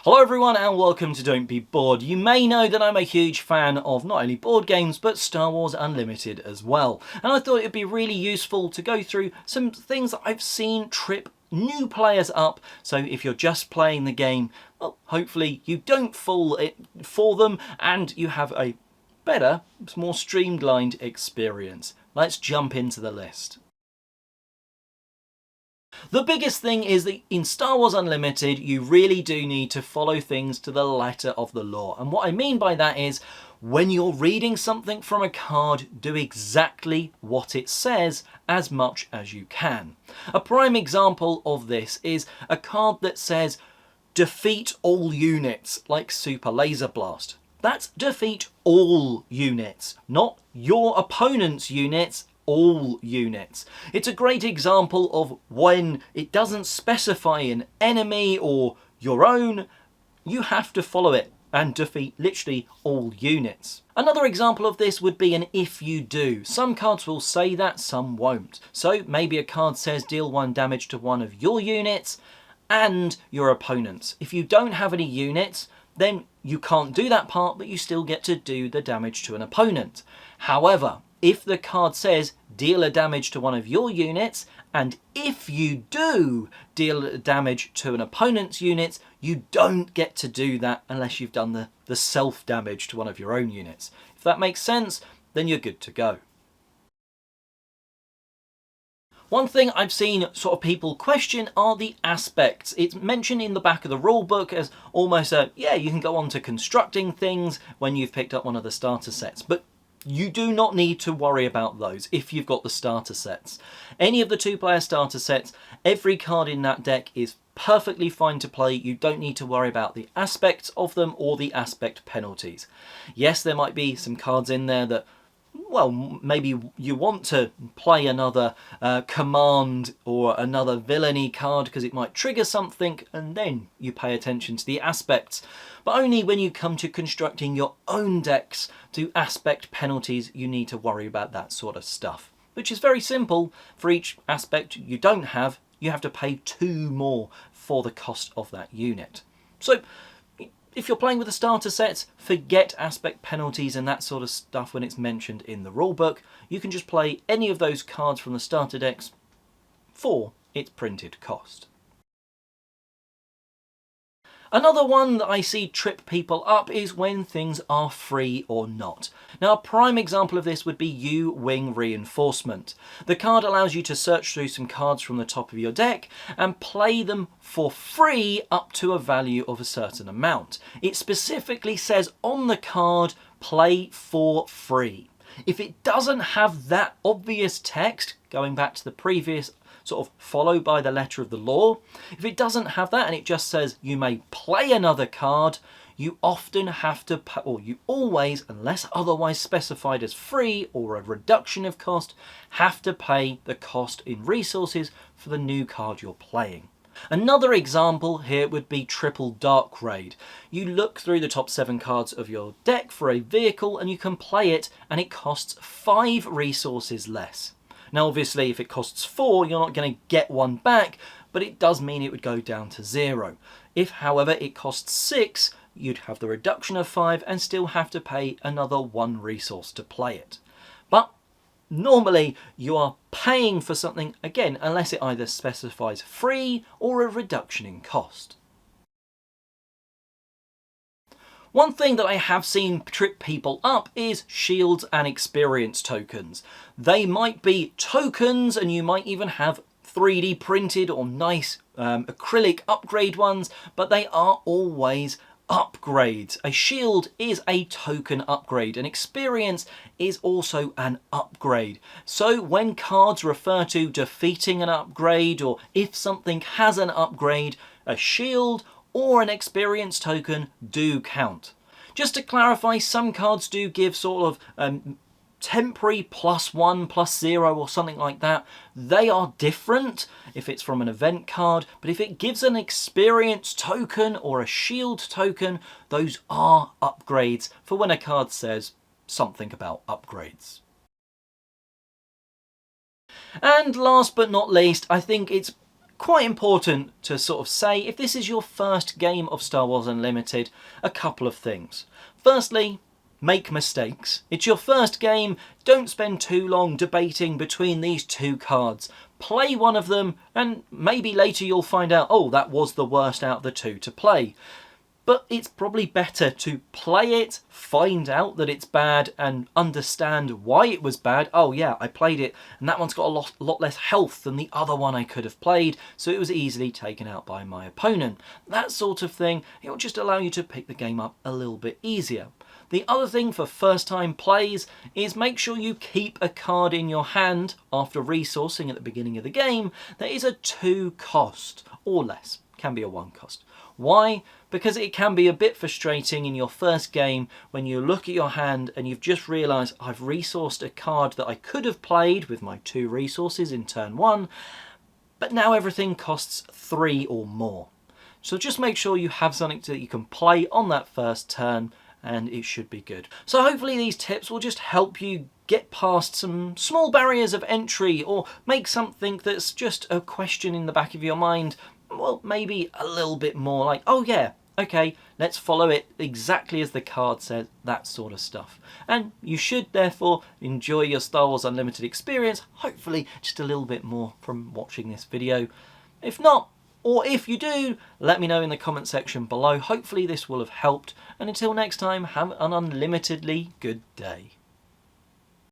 Hello everyone and welcome to Don't Be Bored. You may know that I'm a huge fan of not only board games but Star Wars Unlimited as well. And I thought it'd be really useful to go through some things that I've seen trip new players up. So if you're just playing the game, well, hopefully you don't fall for them and you have a better, more streamlined experience. Let's jump into the list. The biggest thing is that in Star Wars Unlimited, you really do need to follow things to the letter of the law. And what I mean by that is, when you're reading something from a card, do exactly what it says as much as you can. A prime example of this is a card that says, defeat all units, like Super Laser Blast. That's defeat all units, not your opponent's units, all units. It's a great example of when it doesn't specify an enemy or your own, you have to follow it and defeat literally all units. Another example of this would be an if you do. Some cards will say that, some won't. So maybe a card says deal 1 damage to one of your units and your opponent's. If you don't have any units, then you can't do that part, but you still get to do the damage to an opponent. However, if the card says deal a damage to one of your units, and if you do deal damage to an opponent's units, you don't get to do that unless you've done the self-damage to one of your own units. If that makes sense, then you're good to go. One thing I've seen sort of people question are the aspects. It's mentioned in the back of the rulebook as almost a, yeah, you can go on to constructing things when you've picked up one of the starter sets, but you do not need to worry about those if you've got the starter sets. Any of the 2-player starter sets, every card in that deck is perfectly fine to play. You don't need to worry about the aspects of them or the aspect penalties. Yes, there might be some cards in there that, well, maybe you want to play another command or another villainy card because it might trigger something, and then you pay attention to the aspects. But only when you come to constructing your own decks do aspect penalties you need to worry about that sort of stuff. Which is very simple. For each aspect you don't have, you have to pay 2 more for the cost of that unit. So if you're playing with the starter sets, forget aspect penalties and that sort of stuff when it's mentioned in the rulebook. You can just play any of those cards from the starter decks for its printed cost. Another one that I see trip people up is when things are free or not. Now, a prime example of this would be U-Wing Reinforcement. The card allows you to search through some cards from the top of your deck and play them for free up to a value of a certain amount. It specifically says on the card, play for free. If it doesn't have that obvious text, going back to the previous sort of followed by the letter of the law, if it doesn't have that and it just says you may play another card, you often have to pay, or you always, unless otherwise specified as free or a reduction of cost, have to pay the cost in resources for the new card you're playing. Another example here would be Triple Dark Raid. You look through the top 7 cards of your deck for a vehicle and you can play it, and it costs 5 resources less. Now obviously if it costs 4, you're not going to get 1 back, but it does mean it would go down to 0. If however it costs 6, you'd have the reduction of 5 and still have to pay another 1 resource to play it. But normally you are paying for something, again, unless it either specifies free or a reduction in cost. One thing that I have seen trip people up is shields and experience tokens. They might be tokens and you might even have 3D printed or nice acrylic upgrade ones, but they are always upgrades. A shield is a token upgrade. An experience is also an upgrade. So when cards refer to defeating an upgrade or if something has an upgrade, a shield or an experience token do count. Just to clarify, some cards do give sort of temporary +1, +0 or something like that. They are different if it's from an event card, but if it gives an experience token or a shield token, those are upgrades for when a card says something about upgrades. And last but not least, I think it's quite important to sort of say, if this is your first game of Star Wars Unlimited, a couple of things. Firstly, make mistakes. It's your first game, don't spend too long debating between these two cards. Play one of them and maybe later you'll find out, oh, that was the worst out of the two to play. But it's probably better to play it, find out that it's bad and understand why it was bad. Oh yeah, I played it and that one's got a lot less health than the other one I could have played, so it was easily taken out by my opponent. That sort of thing, it will just allow you to pick the game up a little bit easier. The other thing for first time plays is make sure you keep a card in your hand after resourcing at the beginning of the game that is a 2 cost or less. Can be a 1 cost. Why? Because it can be a bit frustrating in your first game when you look at your hand and you've just realised I've resourced a card that I could have played with my 2 resources in turn 1, but now everything costs 3 or more. So just make sure you have something that you can play on that first turn and it should be good. So hopefully these tips will just help you get past some small barriers of entry or make something that's just a question in the back of your mind, well, maybe a little bit more like, oh yeah, okay, let's follow it exactly as the card says, that sort of stuff. And you should therefore enjoy your Star Wars Unlimited experience, hopefully just a little bit more from watching this video. If not, or if you do, let me know in the comment section below. Hopefully this will have helped, and until next time, have an unlimitedly good day.